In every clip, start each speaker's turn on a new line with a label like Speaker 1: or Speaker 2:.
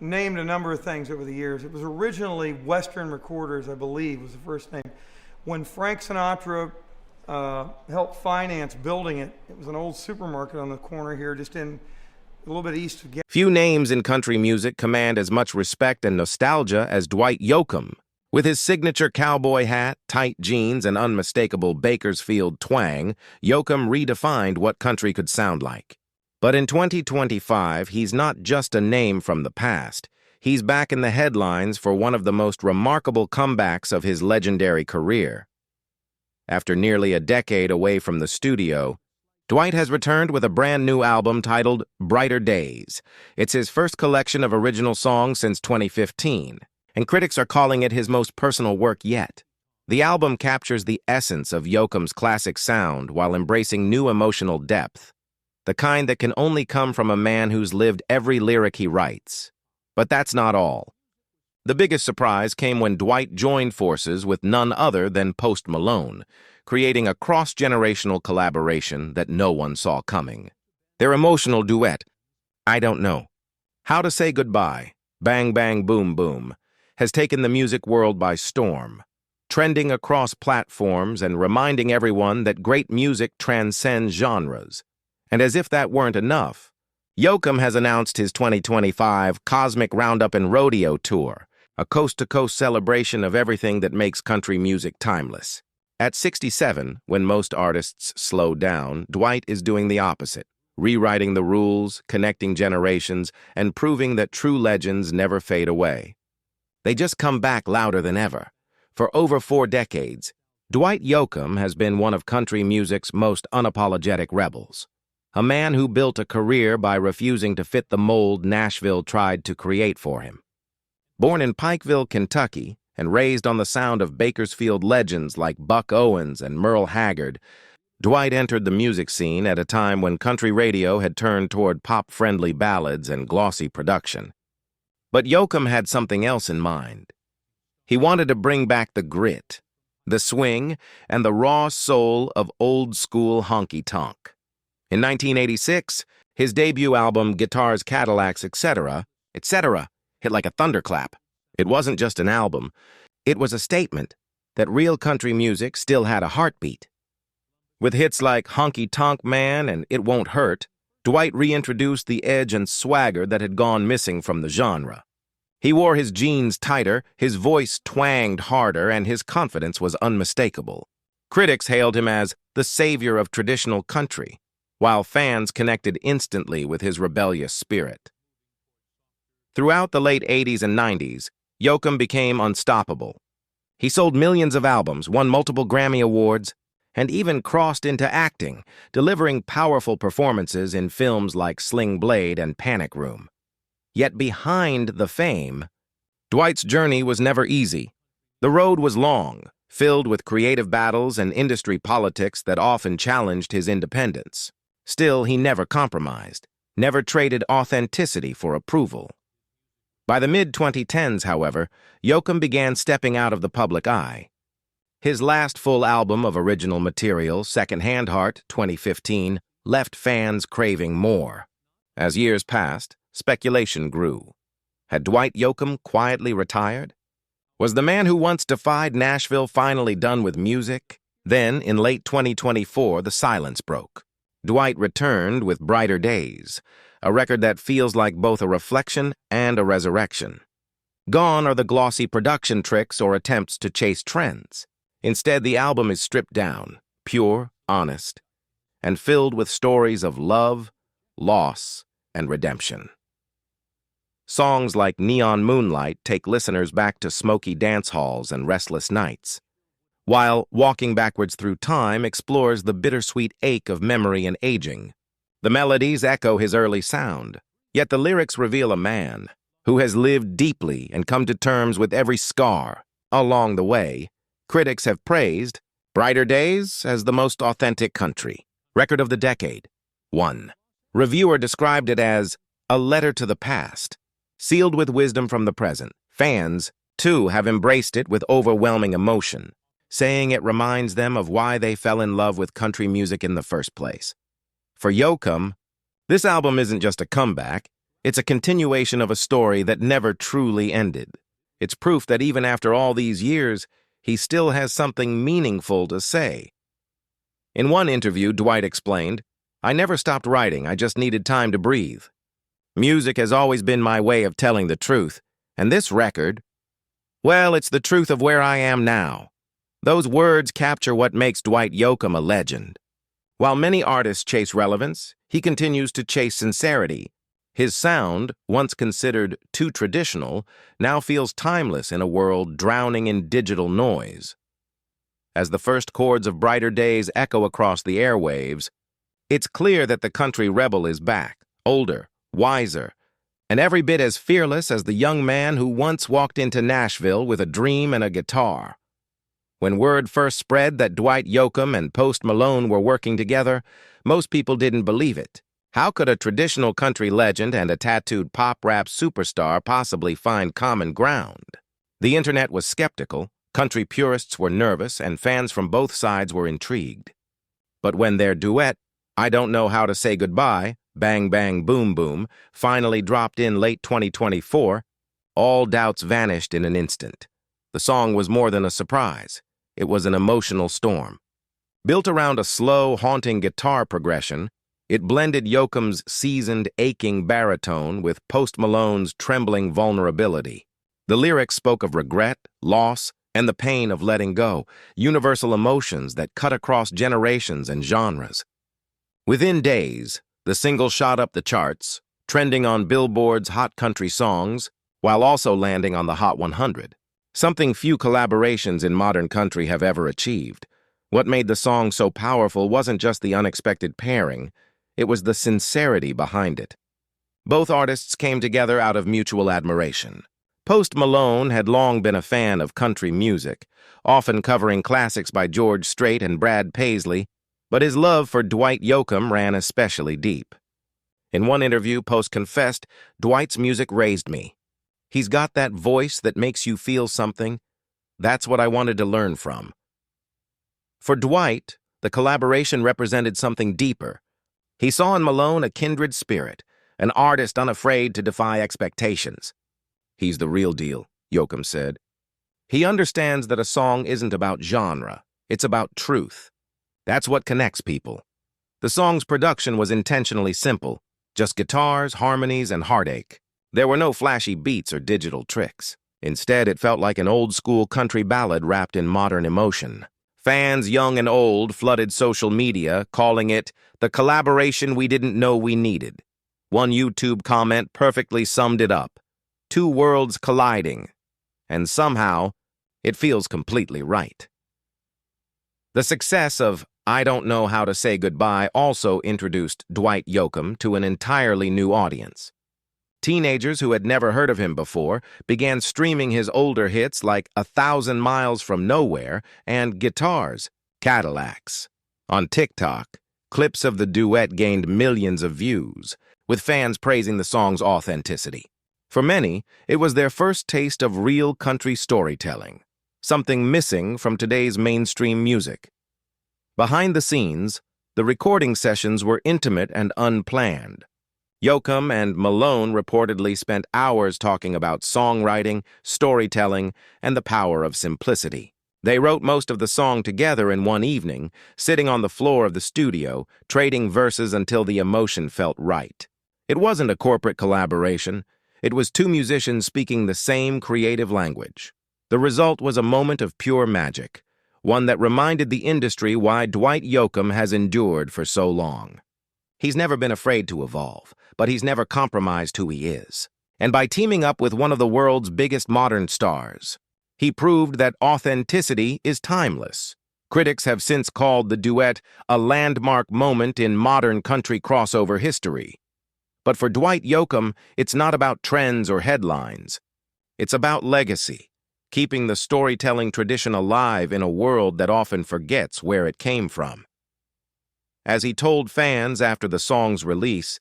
Speaker 1: named a number of things over the years. It was originally Western Recorders, I believe, was the first name. When Frank Sinatra helped finance building it, it was an old supermarket on the corner here, just in a little bit east of.
Speaker 2: Few names in country music command as much respect and nostalgia as Dwight Yoakam. With his signature cowboy hat, tight jeans, and unmistakable Bakersfield twang, Yoakam redefined what country could sound like. But in 2025, he's not just a name from the past. He's back in the headlines for one of the most remarkable comebacks of his legendary career. After nearly a decade away from the studio, Dwight has returned with a brand new album titled Brighter Days. It's his first collection of original songs since 2015, and critics are calling it his most personal work yet. The album captures the essence of Yoakam's classic sound while embracing new emotional depth, the kind that can only come from a man who's lived every lyric he writes. But that's not all. The biggest surprise came when Dwight joined forces with none other than Post Malone, creating a cross-generational collaboration that no one saw coming. Their emotional duet, I Don't Know, How to Say Goodbye, Bang Bang Boom Boom, has taken the music world by storm, trending across platforms and reminding everyone that great music transcends genres. And as if that weren't enough, Yoakam has announced his 2025 Cosmic Roundup and Rodeo Tour, a coast-to-coast celebration of everything that makes country music timeless. At 67, when most artists slow down, Dwight is doing the opposite, rewriting the rules, connecting generations, and proving that true legends never fade away. They just come back louder than ever. For over 4 decades, Dwight Yoakam has been one of country music's most unapologetic rebels. A man who built a career by refusing to fit the mold Nashville tried to create for him. Born in Pikeville, Kentucky, and raised on the sound of Bakersfield legends like Buck Owens and Merle Haggard, Dwight entered the music scene at a time when country radio had turned toward pop-friendly ballads and glossy production. But Yoakam had something else in mind. He wanted to bring back the grit, the swing, and the raw soul of old-school honky-tonk. In 1986, his debut album, Guitars, Cadillacs, Etc., hit like a thunderclap. It wasn't just an album. It was a statement that real country music still had a heartbeat. With hits like Honky Tonk Man and It Won't Hurt, Dwight reintroduced the edge and swagger that had gone missing from the genre. He wore his jeans tighter, his voice twanged harder, and his confidence was unmistakable. Critics hailed him as the savior of traditional country, while fans connected instantly with his rebellious spirit. Throughout the late 80s and 90s, Yoakam became unstoppable. He sold millions of albums, won multiple Grammy Awards, and even crossed into acting, delivering powerful performances in films like Sling Blade and Panic Room. Yet behind the fame, Dwight's journey was never easy. The road was long, filled with creative battles and industry politics that often challenged his independence. Still, he never compromised, never traded authenticity for approval. By the mid-2010s, however, Yoakam began stepping out of the public eye. His last full album of original material, Secondhand Heart, 2015, left fans craving more. As years passed, speculation grew. Had Dwight Yoakam quietly retired? Was the man who once defied Nashville finally done with music? Then, in late 2024, the silence broke. Dwight returned with Brighter Days, a record that feels like both a reflection and a resurrection. Gone are the glossy production tricks or attempts to chase trends. Instead, the album is stripped down, pure, honest, and filled with stories of love, loss, and redemption. Songs like Neon Moonlight take listeners back to smoky dance halls and restless nights, while Walking Backwards Through Time explores the bittersweet ache of memory and aging. The melodies echo his early sound, yet the lyrics reveal a man who has lived deeply and come to terms with every scar. Along the way, critics have praised Brighter Days as the most authentic country record of the decade. 1. Reviewer described it as a letter to the past, sealed with wisdom from the present. Fans, too, have embraced it with overwhelming emotion, saying it reminds them of why they fell in love with country music in the first place. For Yoakam, this album isn't just a comeback, It's a continuation of a story that never truly ended. It's proof that even after all these years, he still has something meaningful to say. In one interview, Dwight explained, "I never stopped writing, I just needed time to breathe. Music has always been my way of telling the truth, and this record, well, it's the truth of where I am now." Those words capture what makes Dwight Yoakam a legend. While many artists chase relevance, he continues to chase sincerity. His sound, once considered too traditional, now feels timeless in a world drowning in digital noise. As the first chords of Brighter Days echo across the airwaves, it's clear that the country rebel is back, older, wiser, and every bit as fearless as the young man who once walked into Nashville with a dream and a guitar. When word first spread that Dwight Yoakam and Post Malone were working together, most people didn't believe it. How could a traditional country legend and a tattooed pop-rap superstar possibly find common ground? The internet was skeptical, country purists were nervous, and fans from both sides were intrigued. But when their duet, "I Don't Know How to Say Goodbye," Bang Bang Boom Boom, finally dropped in late 2024, all doubts vanished in an instant. The song was more than a surprise. It was an emotional storm. Built around a slow, haunting guitar progression, it blended Yoakam's seasoned, aching baritone with Post Malone's trembling vulnerability. The lyrics spoke of regret, loss, and the pain of letting go, universal emotions that cut across generations and genres. Within days, the single shot up the charts, trending on Billboard's Hot Country Songs, while also landing on the Hot 100. Something few collaborations in modern country have ever achieved. What made the song so powerful wasn't just the unexpected pairing, it was the sincerity behind it. Both artists came together out of mutual admiration. Post Malone had long been a fan of country music, often covering classics by George Strait and Brad Paisley, but his love for Dwight Yoakam ran especially deep. In one interview, Post confessed, "Dwight's music raised me. He's got that voice that makes you feel something. That's what I wanted to learn from." For Dwight, the collaboration represented something deeper. He saw in Malone a kindred spirit, an artist unafraid to defy expectations. "He's the real deal," Yoakam said. "He understands that a song isn't about genre, it's about truth. That's what connects people." The song's production was intentionally simple, just guitars, harmonies, and heartache. There were no flashy beats or digital tricks. Instead, it felt like an old-school country ballad wrapped in modern emotion. Fans, young and old, flooded social media, calling it the collaboration we didn't know we needed. One YouTube comment perfectly summed it up. Two worlds colliding. And somehow, it feels completely right. The success of "I Don't Know How to Say Goodbye" also introduced Dwight Yoakam to an entirely new audience. Teenagers who had never heard of him before began streaming his older hits like "1,000 Miles from Nowhere" and "Guitars, Cadillacs." On TikTok, clips of the duet gained millions of views, with fans praising the song's authenticity. For many, it was their first taste of real country storytelling, something missing from today's mainstream music. Behind the scenes, the recording sessions were intimate and unplanned. Yoakam and Malone reportedly spent hours talking about songwriting, storytelling, and the power of simplicity. They wrote most of the song together in one evening, sitting on the floor of the studio, trading verses until the emotion felt right. It wasn't a corporate collaboration. It was two musicians speaking the same creative language. The result was a moment of pure magic, one that reminded the industry why Dwight Yoakam has endured for so long. He's never been afraid to evolve, but he's never compromised who he is. And by teaming up with one of the world's biggest modern stars, he proved that authenticity is timeless. Critics have since called the duet a landmark moment in modern country crossover history. But for Dwight Yoakam, it's not about trends or headlines. It's about legacy, keeping the storytelling tradition alive in a world that often forgets where it came from. As he told fans after the song's release,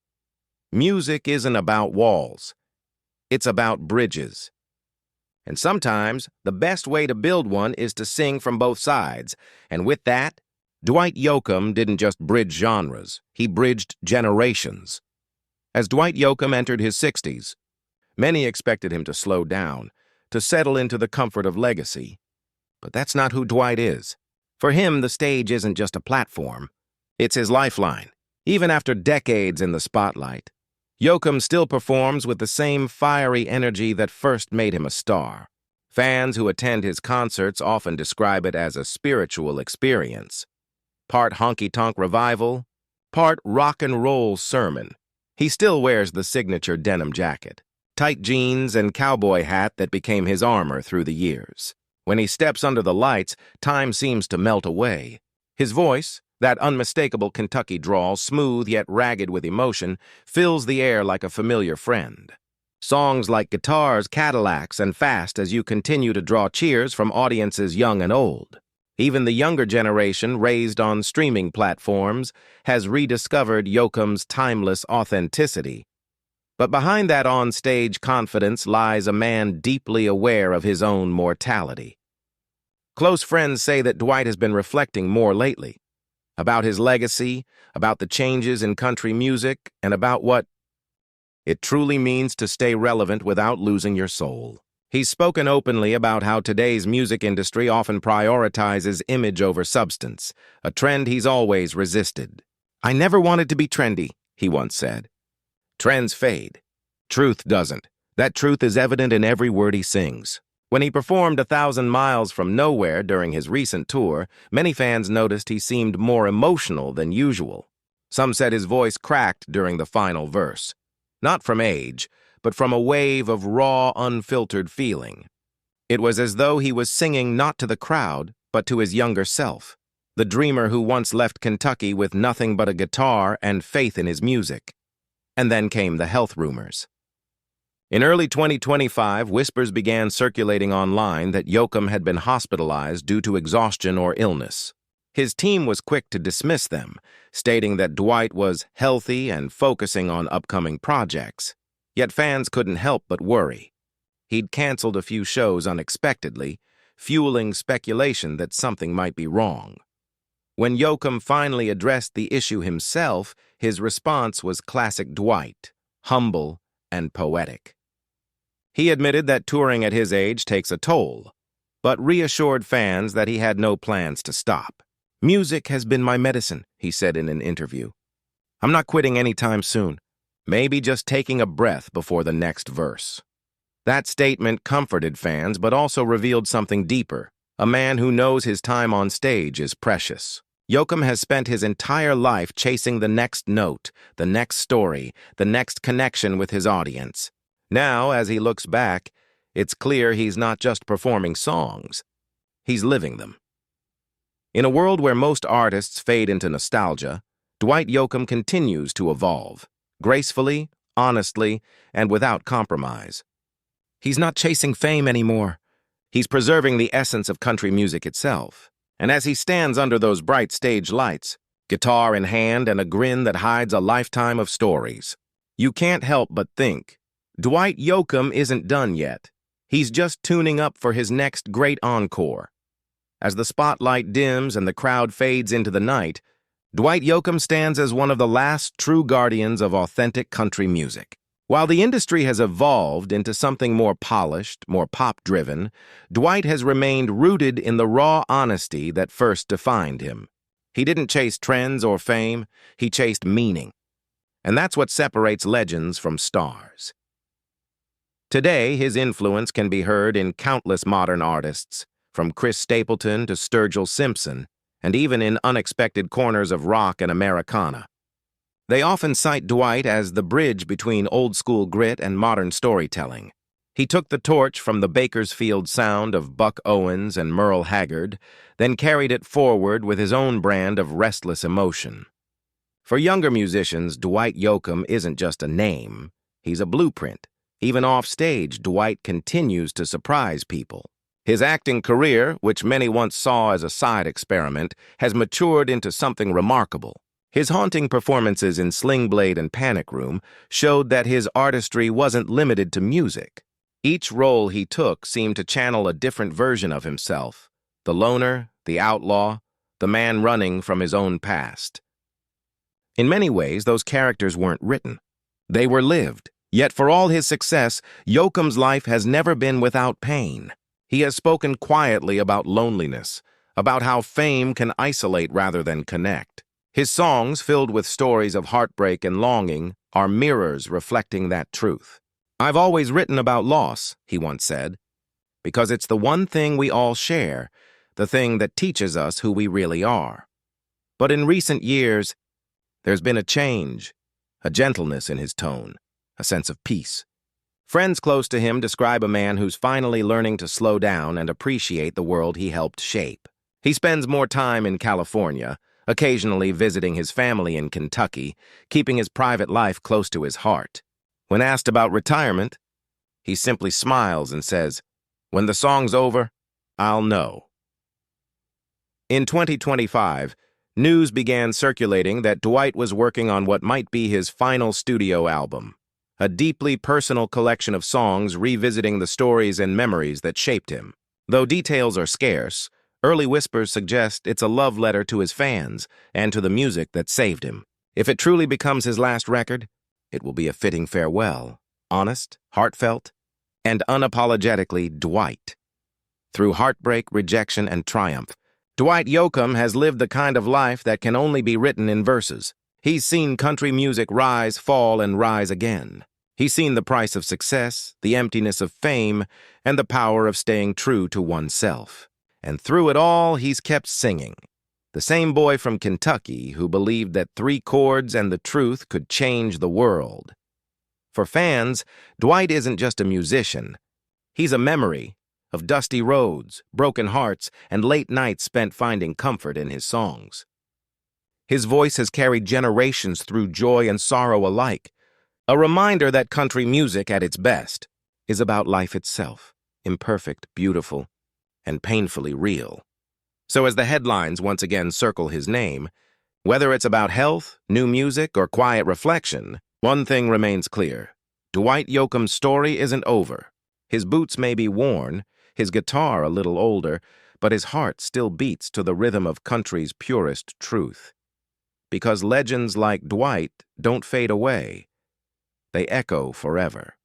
Speaker 2: "Music isn't about walls. It's about bridges. And sometimes the best way to build one is to sing from both sides." And with that, Dwight Yoakam didn't just bridge genres, he bridged generations. As Dwight Yoakam entered his 60s, many expected him to slow down, to settle into the comfort of legacy. But that's not who Dwight is. For him, the stage isn't just a platform. It's his lifeline. Even after decades in the spotlight, Yoakam still performs with the same fiery energy that first made him a star. Fans who attend his concerts often describe it as a spiritual experience. Part honky-tonk revival, part rock and roll sermon. He still wears the signature denim jacket, tight jeans, and cowboy hat that became his armor through the years. When he steps under the lights, time seems to melt away. His voice, that unmistakable Kentucky drawl, smooth yet ragged with emotion, fills the air like a familiar friend. Songs like Guitars, Cadillacs, and Fast as you continue to draw cheers from audiences young and old. Even the younger generation, raised on streaming platforms, has rediscovered Yoakam's timeless authenticity. But behind that on-stage confidence lies a man deeply aware of his own mortality. Close friends say that Dwight has been reflecting more lately, about his legacy, about the changes in country music, and about what it truly means to stay relevant without losing your soul. He's spoken openly about how today's music industry often prioritizes image over substance, a trend he's always resisted. "I never wanted to be trendy," he once said. Trends fade. Truth doesn't. That truth is evident in every word he sings. When he performed 1,000 Miles from Nowhere during his recent tour, many fans noticed he seemed more emotional than usual. Some said his voice cracked during the final verse. Not from age, but from a wave of raw, unfiltered feeling. It was as though he was singing not to the crowd, but to his younger self, the dreamer who once left Kentucky with nothing but a guitar and faith in his music. And then came the health rumors. In early 2025, whispers began circulating online that Yoakam had been hospitalized due to exhaustion or illness. His team was quick to dismiss them, stating that Dwight was healthy and focusing on upcoming projects. Yet fans couldn't help but worry. He'd canceled a few shows unexpectedly, fueling speculation that something might be wrong. When Yoakam finally addressed the issue himself, his response was classic Dwight, humble and poetic. He admitted that touring at his age takes a toll, but reassured fans that he had no plans to stop. "Music has been my medicine," he said in an interview. "I'm not quitting anytime soon. Maybe just taking a breath before the next verse." That statement comforted fans, but also revealed something deeper. A man who knows his time on stage is precious. Yoakam has spent his entire life chasing the next note, the next story, the next connection with his audience. Now, as he looks back, it's clear he's not just performing songs. He's living them. In a world where most artists fade into nostalgia, Dwight Yoakam continues to evolve, gracefully, honestly, and without compromise. He's not chasing fame anymore. He's preserving the essence of country music itself. And as he stands under those bright stage lights, guitar in hand and a grin that hides a lifetime of stories, you can't help but think, Dwight Yoakam isn't done yet. He's just tuning up for his next great encore. As the spotlight dims and the crowd fades into the night, Dwight Yoakam stands as one of the last true guardians of authentic country music. While the industry has evolved into something more polished, more pop-driven, Dwight has remained rooted in the raw honesty that first defined him. He didn't chase trends or fame, he chased meaning. And that's what separates legends from stars. Today, his influence can be heard in countless modern artists, from Chris Stapleton to Sturgill Simpson, and even in unexpected corners of rock and Americana. They often cite Dwight as the bridge between old-school grit and modern storytelling. He took the torch from the Bakersfield sound of Buck Owens and Merle Haggard, then carried it forward with his own brand of restless emotion. For younger musicians, Dwight Yoakam isn't just a name, he's a blueprint. Even off-stage, Dwight continues to surprise people. His acting career, which many once saw as a side experiment, has matured into something remarkable. His haunting performances in Sling Blade and Panic Room showed that his artistry wasn't limited to music. Each role he took seemed to channel a different version of himself, the loner, the outlaw, the man running from his own past. In many ways, those characters weren't written. They were lived. Yet for all his success, Yoakam's life has never been without pain. He has spoken quietly about loneliness, about how fame can isolate rather than connect. His songs, filled with stories of heartbreak and longing, are mirrors reflecting that truth. "I've always written about loss," he once said, "because it's the one thing we all share, the thing that teaches us who we really are." But in recent years, there's been a change, a gentleness in his tone, a sense of peace. Friends close to him describe a man who's finally learning to slow down and appreciate the world he helped shape. He spends more time in California, occasionally visiting his family in Kentucky, keeping his private life close to his heart. When asked about retirement, he simply smiles and says, "When the song's over, I'll know." In 2025, news began circulating that Dwight was working on what might be his final studio album, a deeply personal collection of songs revisiting the stories and memories that shaped him. Though details are scarce, early whispers suggest it's a love letter to his fans and to the music that saved him. If it truly becomes his last record, it will be a fitting farewell, honest, heartfelt, and unapologetically Dwight. Through heartbreak, rejection, and triumph, Dwight Yoakam has lived the kind of life that can only be written in verses. He's seen country music rise, fall, and rise again. He's seen the price of success, the emptiness of fame, and the power of staying true to oneself. And through it all, he's kept singing. The same boy from Kentucky who believed that 3 chords and the truth could change the world. For fans, Dwight isn't just a musician. He's a memory of dusty roads, broken hearts, and late nights spent finding comfort in his songs. His voice has carried generations through joy and sorrow alike, a reminder that country music at its best is about life itself, imperfect, beautiful, and painfully real. So as the headlines once again circle his name, whether it's about health, new music, or quiet reflection, one thing remains clear. Dwight Yoakam's story isn't over. His boots may be worn, his guitar a little older, but his heart still beats to the rhythm of country's purest truth. Because legends like Dwight don't fade away. They echo forever.